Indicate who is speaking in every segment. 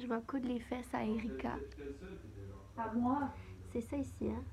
Speaker 1: Je vais coudre les fesses à Erika.
Speaker 2: À moi.
Speaker 1: C'est ça ici, hein?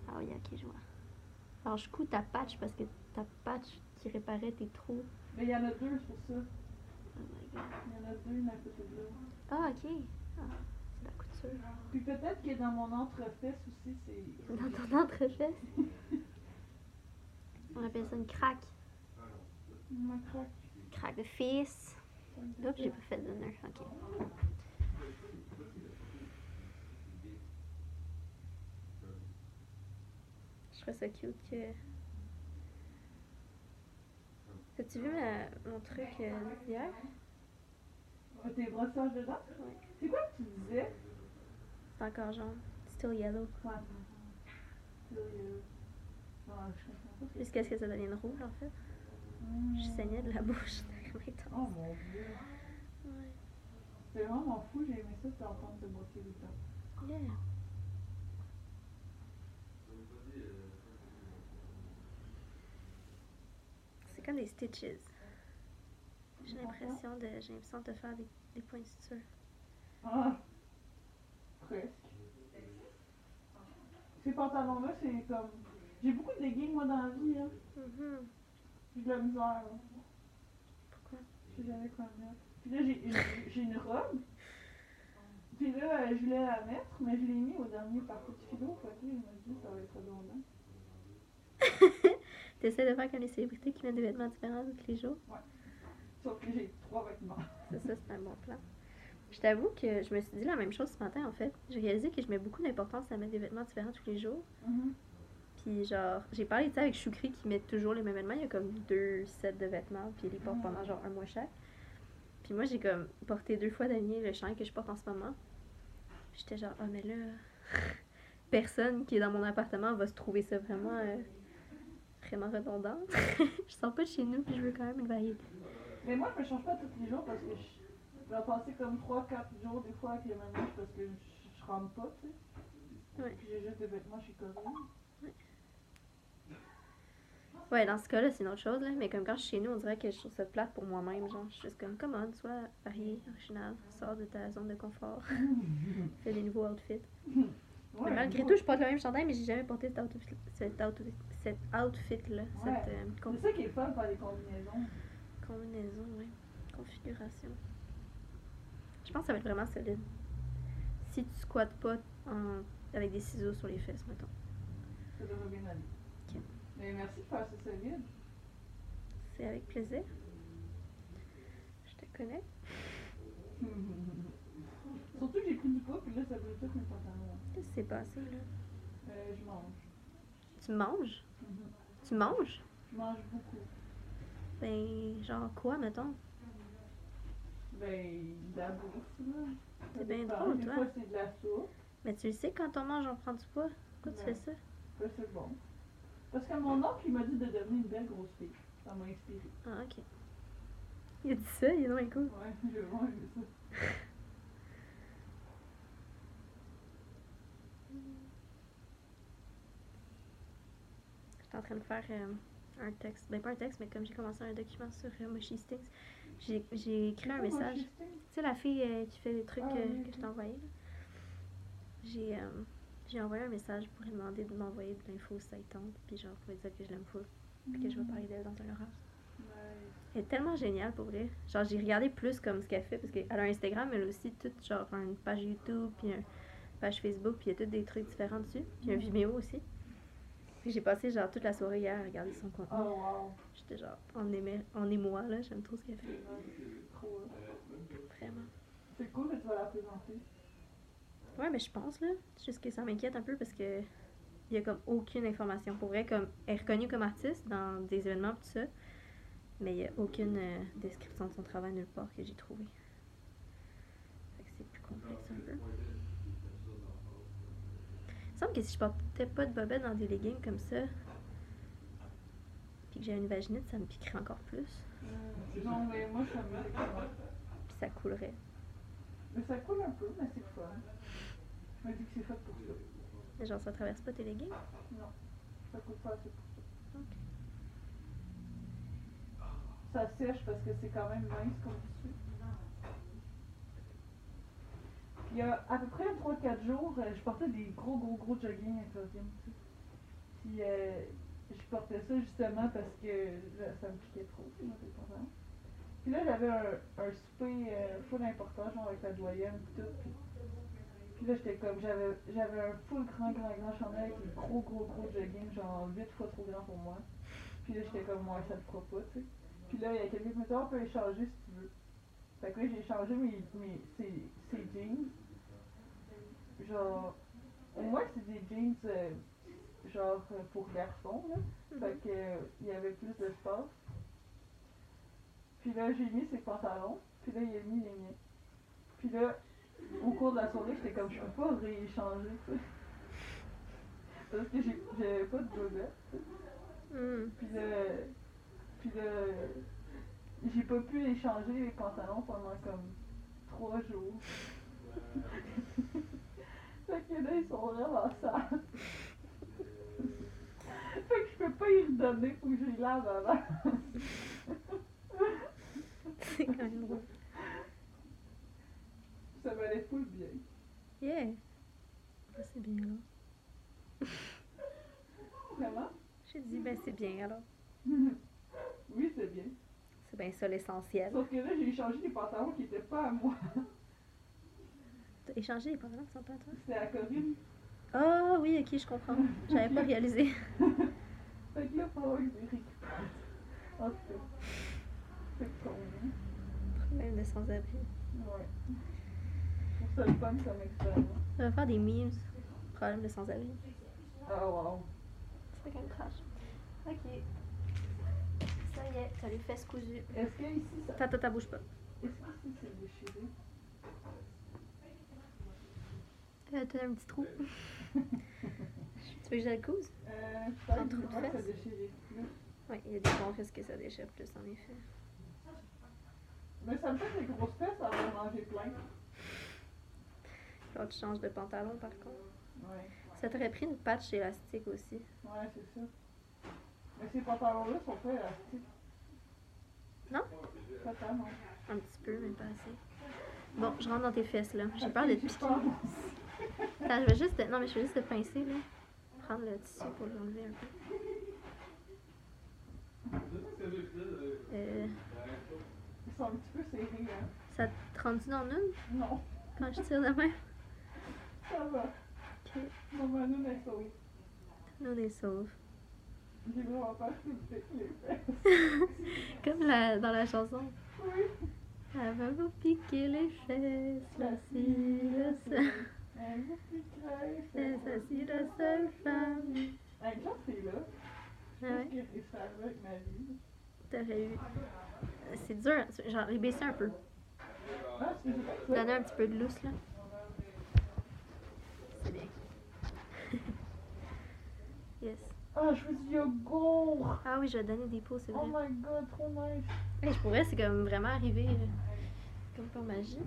Speaker 1: Ah oui, ok, je vois. Alors, je couds ta patch parce que ta patch qui réparait tes trous.
Speaker 2: Mais il y en a deux, c'est pour ça.
Speaker 1: Oh my god.
Speaker 2: Il y en a deux, une à côté de l'autre.
Speaker 1: Ah, ok. Ah, c'est la couture.
Speaker 2: Puis peut-être que dans mon entrefesse aussi, c'est.
Speaker 1: Dans ton entrefesse? On appelle ça une craque.
Speaker 2: Ma craque.
Speaker 1: Craque de fils. Oups, j'ai pas fait de nœud. Ok. Je trouve ça cute que. As-tu vu mon truc d'hier?
Speaker 2: Tes brossages dedans?
Speaker 1: Ouais.
Speaker 2: C'est quoi que tu disais?
Speaker 1: C'est encore jaune. Still yellow.
Speaker 2: Ouais. Sérieux. Ouais, je comprends pas.
Speaker 1: Jusqu'à ce que ça devienne rouge, en fait. Je saignais de la bouche.
Speaker 2: Oh mon dieu.
Speaker 1: Ouais.
Speaker 2: C'est vraiment fou, j'ai aimé ça t'entendre te brosser les dents.
Speaker 1: Yeah. C'est comme des stitches. J'ai l'impression de faire des points de suture.
Speaker 2: Ah! Presque. Ces pantalons-là, c'est comme. J'ai beaucoup de leggings, moi, dans la vie, hein. J'ai de la misère, là.
Speaker 1: Pourquoi?
Speaker 2: Je sais jamais quoi mettre. Puis là, j'ai une robe. Puis là, je voulais la mettre, mais je l'ai mis au dernier parcours de philo. Fait que là, il m'a dit ça va être redondant.
Speaker 1: T'essaies de faire comme les célébrités qui mettent des vêtements différents tous les jours?
Speaker 2: Ouais. Sauf que j'ai 3 vêtements.
Speaker 1: C'est un bon plan. Je t'avoue que je me suis dit la même chose ce matin, en fait. J'ai réalisé que je mets beaucoup d'importance à mettre des vêtements différents tous les jours. Puis genre, j'ai parlé de ça avec Choukri qui met toujours les mêmes vêtements. Il y a comme 2 sets de vêtements, puis il les porte pendant genre un mois chaque. Puis moi, j'ai comme porté 2 fois d'ailleurs le chandail que je porte en ce moment. J'étais genre, ah, mais là, personne qui est dans mon appartement va se trouver ça vraiment, vraiment redondant. Je sors pas de chez nous, puis je veux quand même une variété.
Speaker 2: Mais moi, je me change pas tous les jours parce que je vais passer comme 3-4 jours des fois avec le même linge parce que je rentre pas, tu sais.
Speaker 1: Ouais.
Speaker 2: Puis j'ai juste des vêtements chez Corinne.
Speaker 1: Ouais, dans ce cas-là, c'est une autre chose, là. Mais comme quand je suis chez nous, on dirait que je trouve ça plate pour moi-même. Genre, je suis juste comme, commode, sois varié, original, sors de ta zone de confort, fais des nouveaux outfits.
Speaker 2: Ouais,
Speaker 1: mais malgré tout, je porte le même chandail, mais j'ai jamais porté cet outfit-là.
Speaker 2: Ouais.
Speaker 1: Cette
Speaker 2: C'est ça qui est fun, faire des combinaisons.
Speaker 1: combinaison, ouais. Configuration. Je pense que ça va être vraiment solide. Si tu squattes pas avec des ciseaux sur les fesses, mettons.
Speaker 2: Ça devrait bien aller.
Speaker 1: Ok.
Speaker 2: Mais merci de faire ça solide.
Speaker 1: C'est avec plaisir. Je te connais.
Speaker 2: Surtout que j'ai pris du poids, puis là, ça brûle tout mes pantalons.
Speaker 1: Qu'est-ce qui s'est passé, là?
Speaker 2: Je mange.
Speaker 1: Tu manges? Tu manges?
Speaker 2: Je mange beaucoup.
Speaker 1: Ben, genre quoi, mettons?
Speaker 2: Ben, de la bouffe, là.
Speaker 1: C'est bien drôle,
Speaker 2: Des
Speaker 1: toi.
Speaker 2: fois, c'est de la soupe.
Speaker 1: Mais tu le sais, quand on mange, on prend du poids. Pourquoi tu fais ça?
Speaker 2: Ben, c'est bon. Parce que mon oncle, il m'a dit de devenir une belle grosse fille. Ça m'a inspiré.
Speaker 1: Ah, ok. Il a dit ça, il est donc cool.
Speaker 2: Ouais, j'ai vraiment aimé ça.
Speaker 1: J'étais en train de faire un texte. Ben, pas un texte, mais comme j'ai commencé un document sur Moshi Stings, j'ai écrit un message. Tu sais, la fille qui fait des trucs que je t'ai envoyé, là. J'ai envoyé un message pour lui demander de m'envoyer de l'info si ça tente, puis genre pour lui dire que je l'aime full, puis que je vais parler d'elle dans un horaire. Elle est tellement géniale pour vrai. Genre, j'ai regardé plus comme ce qu'elle fait, parce qu'elle a un Instagram, mais elle a aussi toute genre une page YouTube, puis une page Facebook, puis il y a tous des trucs différents dessus, puis un Vimeo aussi. Puis j'ai passé genre toute la soirée hier à regarder son contenu.
Speaker 2: Oh wow.
Speaker 1: J'étais genre en émoi, là, j'aime trop ce qu'elle fait.
Speaker 2: Trop.
Speaker 1: Vraiment.
Speaker 2: C'est cool que tu vas la présenter.
Speaker 1: Ouais, mais je pense, là. C'est juste que ça m'inquiète un peu parce que il y a comme aucune information. Pour vrai, comme elle est reconnue comme artiste dans des événements tout ça, mais il n'y a aucune description de son travail nulle part que j'ai trouvé. Fait que c'est plus complexe un peu. Il me semble que si je portais pas de bobette dans des leggings comme ça, puis que j'ai une vaginite, ça me piquerait encore plus.
Speaker 2: Non, mais moi, je suis amusée avec ça.
Speaker 1: Puis ça coulerait.
Speaker 2: Mais ça coule un peu, mais c'est fun. Je me dis que c'est fait pour ça.
Speaker 1: Mais genre, ça traverse pas tes leggings?
Speaker 2: Non, ça coule pas assez pour ça.
Speaker 1: Ok.
Speaker 2: Ça sèche parce que c'est quand même mince comme tissu. Il y a à peu près 3-4 jours, je portais des gros jogging Eclosium. Puis je portais ça justement parce que ça me piquait trop, moi, des pantalons. Puis là, j'avais un souper full important, genre avec la doyenne et tout. Puis là, j'étais comme, j'avais un full grand chandail avec des gros jogging, genre 8 fois trop grand pour moi. Puis là, j'étais comme, ouais, ça le fera pas, tu sais. Puis là, il y a quelqu'un qui m'a dit, on peut échanger si tu veux. Fait que là, j'ai échangé ces jeans. Genre, au moins, c'est des jeans, genre, pour garçons, là. Fait que, il y avait plus d'espace. Puis là, j'ai mis ses pantalons. Puis là, il a mis les miens. Puis là, au cours de la soirée, j'étais comme, je peux pas rééchanger, tu sais. Parce que j'avais pas de jogger, tu sais. Puis là, j'ai pas pu échanger les pantalons pendant comme 3 jours. Fait que là, ils sont vraiment sales. Fait que je peux pas y redonner, faut que je les lave avant.
Speaker 1: C'est quand même drôle.
Speaker 2: Ça m'allait full bien.
Speaker 1: Yeah! Ah, c'est bien alors.
Speaker 2: Vraiment?
Speaker 1: J'ai dit, ben c'est bien alors.
Speaker 2: Oui, c'est bien.
Speaker 1: C'est bien ça l'essentiel.
Speaker 2: Sauf que là, j'ai échangé des pantalons qui étaient pas à moi.
Speaker 1: T'as échangé les pantalons qui sont pas à toi?
Speaker 2: C'était à Corinne.
Speaker 1: Ah oui, ok, je comprends. J'avais pas réalisé.
Speaker 2: Fait que là, il faut que je les récupère. En tout cas. C'est con, hein?
Speaker 1: Problème de sans-abri.
Speaker 2: Ouais. Je trouve ça le fun comme expérience.
Speaker 1: On va faire des memes. Problème de sans-abri.
Speaker 2: Ah, wow.
Speaker 1: C'est quand même trash. Ok. Ça y est, t'as les fesses cousues.
Speaker 2: Est-ce que ici, ça...
Speaker 1: Ta bouge pas.
Speaker 2: Est-ce qu'ici, c'est déchiré?
Speaker 1: T'as un petit trou. Tu veux que je le couse?
Speaker 2: Peut-être
Speaker 1: Un trou de
Speaker 2: que ça
Speaker 1: fesses?
Speaker 2: déchirait plus.
Speaker 1: Oui, il y a des bons risques que ça déchire plus en effet.
Speaker 2: Mais ça me fait des grosses fesses à avoir mangé plein.
Speaker 1: Là, tu changes de pantalon par contre.
Speaker 2: Ouais.
Speaker 1: Ça t'aurait pris une patch élastique aussi.
Speaker 2: Ouais, c'est ça. Mais ces pantalons-là sont pas élastiques.
Speaker 1: Non?
Speaker 2: Pas tant, non.
Speaker 1: Un petit peu, mais pas assez. Bon, je rentre dans tes fesses là. J'ai peur de te piquer. Attends, je vais juste te pincer là. Prendre le tissu pour l'enlever un peu.
Speaker 2: Ils sont un petit peu serrés, hein.
Speaker 1: Ça te rend-tu dans une?
Speaker 2: Non,
Speaker 1: Quand je tire de main?
Speaker 2: ça va.
Speaker 1: Ok.
Speaker 2: Mon manou est sauve.
Speaker 1: Nous, on est sauves.
Speaker 2: J'ai vraiment peur que tu piques les fesses.
Speaker 1: Comme dans la chanson.
Speaker 2: Oui.
Speaker 1: Elle va vous piquer les fesses, la fille, la seule.
Speaker 2: Elle vous piquerait.
Speaker 1: C'est celle-ci la seule femme.
Speaker 2: Avec ça, c'est là.
Speaker 1: Ah
Speaker 2: Je
Speaker 1: ouais?
Speaker 2: pense que ça va avec ma vie.
Speaker 1: T'aurais eu. C'est dur, genre, les baisser un peu.
Speaker 2: Ah, c'est vrai.
Speaker 1: Donner un petit peu de lousse là. C'est bien. Yes.
Speaker 2: Ah, je fais du yogourt.
Speaker 1: Ah oui, je vais te donner des pots, c'est
Speaker 2: Oh
Speaker 1: vrai.
Speaker 2: my god, trop nice.
Speaker 1: Hey, je pourrais, c'est comme vraiment arrivé comme par magie.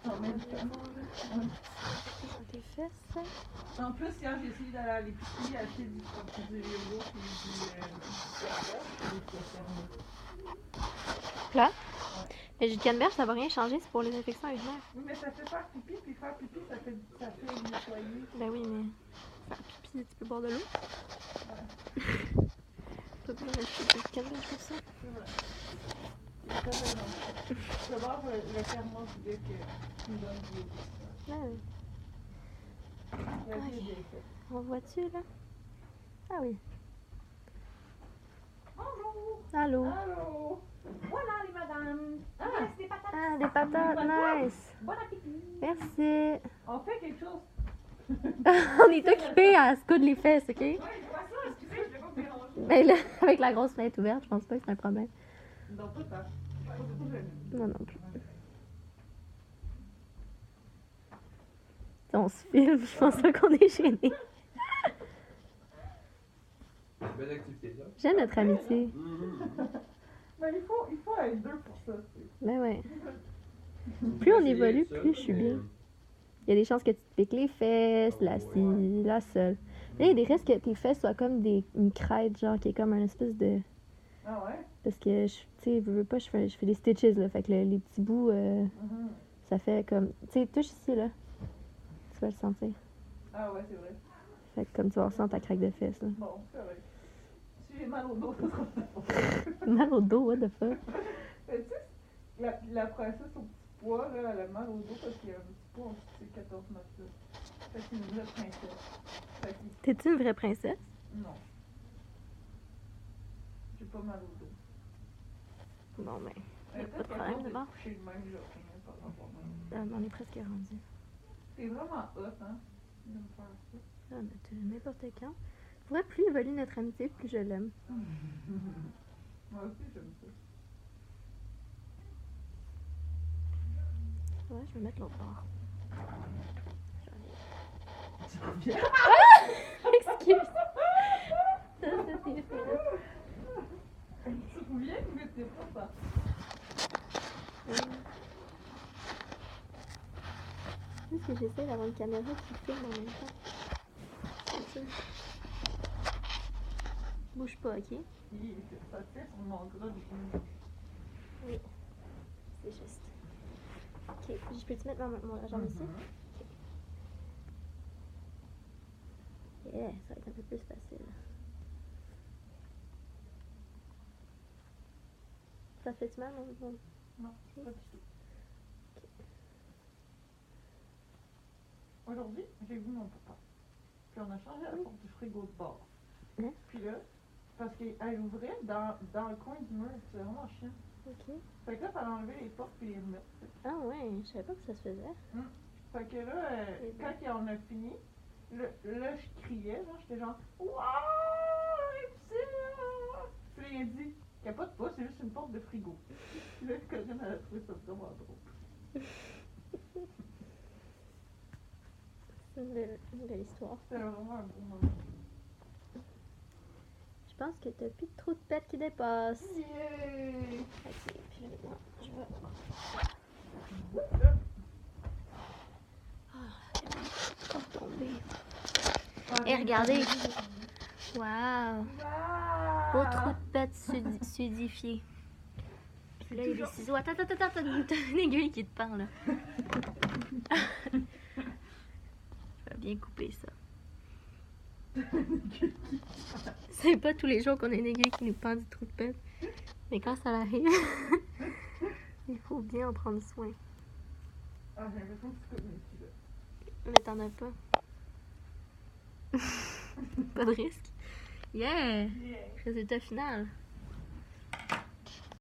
Speaker 2: En même temps.
Speaker 1: Dans tes fesses.
Speaker 2: En plus, hier, j'ai essayé d'aller à l'épicerie acheter du yogourt et du
Speaker 1: Là? Le jus de canneberge, ça va rien changer, c'est pour les infections urinaires.
Speaker 2: Oui, mais ça fait faire pipi, puis faire pipi, ça fait nettoyer.
Speaker 1: Ben oui, mais faire pipi, tu peux boire de l'eau.
Speaker 2: Ouais.
Speaker 1: Pas besoin d'acheter du jus de canneberge pour ça.
Speaker 2: C'est vrai. C'est très bon. Je vais voir le thermos du gars qui me donne du yogourt.
Speaker 1: Ah oui.
Speaker 2: Il a
Speaker 1: Ok.
Speaker 2: dit bien fait.
Speaker 1: On voit-tu là? Ah oui.
Speaker 2: Bonjour!
Speaker 1: Allô?
Speaker 2: Allô!
Speaker 3: Voilà les madames.
Speaker 2: Ah!
Speaker 3: Yes, des patates.
Speaker 1: Ah, des patates, nice!
Speaker 3: Bon appétit.
Speaker 1: Merci!
Speaker 2: On fait quelque chose.
Speaker 1: On est occupés à se coudre les fesses, ok?
Speaker 3: Ouais, je vois ça. Excusez, je vais pas vous déranger.
Speaker 1: Ben là, avec la grosse fenêtre ouverte, je pense pas que c'est un problème.
Speaker 2: Non, pas tant. Pas trop gêné.
Speaker 1: Moi non plus. Si on se filme, je pense pas qu'on est gênés.
Speaker 4: Belle activité, ça.
Speaker 1: J'aime notre amitié.
Speaker 2: Mais il faut être deux pour ça. Tu sais.
Speaker 1: Ben ouais. Plus on évolue, plus je suis bien. Il y a des chances que tu te piques les fesses, la ci, la seule. Là, il y a des risques que tes fesses soient comme une crête, genre, qui est comme un espèce de...
Speaker 2: Ah ouais?
Speaker 1: Parce que, tu sais, veux pas, je fais des stitches, là. Fait que les petits bouts, ça fait comme... Tu sais, touche ici, là. tu vas le sentir.
Speaker 2: Ah ouais, c'est vrai.
Speaker 1: Fait que comme tu vas ressentir ta craque de fesses, là.
Speaker 2: Bon, c'est correct. Si j'ai mal au dos, ça sera peut-être pas.
Speaker 1: Mal au dos, what the fuck?
Speaker 2: Mais tu sais, la princesse au petit pois, là, elle a mal au dos parce qu'il y a un petit pois en dessous de 14 mètres. Là. Fait que c'est une vraie princesse. Fait que,
Speaker 1: T'es-tu une vraie princesse?
Speaker 2: non. J'ai pas mal au dos.
Speaker 1: Bon, ben,
Speaker 2: Elle est
Speaker 1: pas de
Speaker 2: peut-être
Speaker 1: problème,
Speaker 2: capable de
Speaker 1: d'abord.
Speaker 2: coucher de même, je finis par avoir mal.
Speaker 1: On est presque rendu.
Speaker 2: C'est vraiment hot, hein, de me faire ça.
Speaker 1: Ah, mais tu n'importe quand. Pour vrai, plus il évolue notre amitié, plus je l'aime.
Speaker 2: Moi aussi, j'aime ça.
Speaker 1: Ouais, je vais mettre l'autre bord.
Speaker 2: Tu reviens?
Speaker 1: Excuse. Ça, c'était fait.
Speaker 2: Tu reviens, mais c'est pas ça.
Speaker 1: Juste que j'essaie d'avoir une caméra qui filme en même temps. C'est ça. Bouge pas, ok?
Speaker 2: Ça tire sur mon gras du genou.
Speaker 1: Oui. C'est juste. Ok, je peux-tu mettre la jambe ici? Yeah, ça va être un peu plus facile. Ça fait-tu mal, mon...
Speaker 2: Non, pas du tout. Aujourd'hui, j'ai vu mon papa. Puis on a changé la porte du frigo de bord.
Speaker 1: Hein?
Speaker 2: Puis là, parce qu'elle ouvrait dans le coin du mur, c'est vraiment chiant.
Speaker 1: Ok.
Speaker 2: Fait que là, fallait enlever les portes et les murs.
Speaker 1: Ah ouais, je savais pas que ça se faisait.
Speaker 2: Fait que là, quand on a fini, là je criais, là, j'étais genre « Wouah! Excellent! » Puis là, il a dit « Capote pas, c'est juste une porte de frigo. » Puis là, Corinne, elle a trouvé ça vraiment drôle.
Speaker 1: C'est une belle histoire.
Speaker 2: C'était vraiment un beau moment.
Speaker 1: Je pense que t'as plus trop de pètes qui dépassent.
Speaker 2: Yay!
Speaker 1: Ok, puis là maintenant, je vais... tomber. Et regardez! Waouh! Beau trou de pète sudifié. Puis là, il y a des ciseaux. Attends, t'as une aiguille qui te pend là. Je vais bien couper ça. C'est pas tous les jours qu'on a une aiguille qui nous pend du trou de pète. Mais quand ça arrive, il faut bien en prendre soin.
Speaker 2: Ah, j'ai l'impression que tu coupes mes stylos.
Speaker 1: Mais t'en as pas. Pas de risque. Yeah!
Speaker 2: Yeah!
Speaker 1: Résultat final.